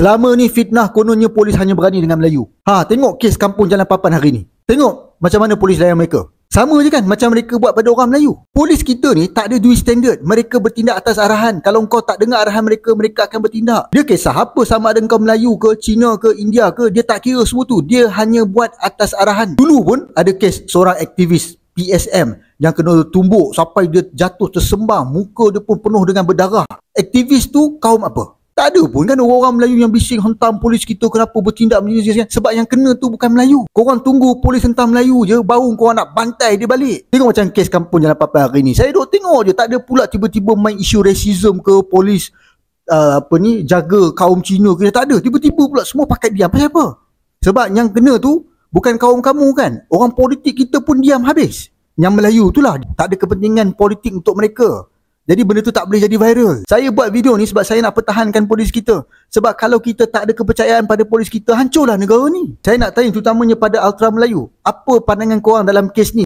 Selama ni fitnah kononnya polis hanya berani dengan Melayu. Tengok kes kampung Jalan Papan hari ni. Tengok macam mana polis layan mereka. Sama je kan macam mereka buat pada orang Melayu. Polis kita ni tak ada dual standard. Mereka bertindak atas arahan. Kalau kau tak dengar arahan mereka, mereka akan bertindak. Dia kisah apa sama ada kau Melayu ke, Cina ke, India ke, dia tak kira semua tu. Dia hanya buat atas arahan. Dulu pun ada kes seorang aktivis PSM yang kena tumbuk sampai dia jatuh tersembam. Muka dia pun penuh dengan berdarah. Aktivis tu kaum apa? Tak ada pun kan orang-orang Melayu yang bising hentam polis kita kenapa bertindak macam ni. Sebab yang kena tu bukan Melayu. Korang tunggu polis hentam Melayu je, baru korang nak bantai dia balik. Tengok macam kes kampung Jalan Papan hari ni. Saya duk tengok je, tak ada pula tiba-tiba main isu racism ke, polis jaga kaum Cina ke. Tak ada. Tiba-tiba pula semua pakai diam. Pasal apa? Sebab yang kena tu bukan kaum kamu kan. Orang politik kita pun diam habis. Yang Melayu tu lah, tak ada kepentingan politik untuk mereka. Jadi benda tu tak boleh jadi viral. Saya buat video ni sebab saya nak pertahankan polis kita. Sebab kalau kita tak ada kepercayaan pada polis kita, hancurlah negara ni. Saya nak tanya terutamanya pada Ultra Melayu. Apa pandangan korang dalam kes ni?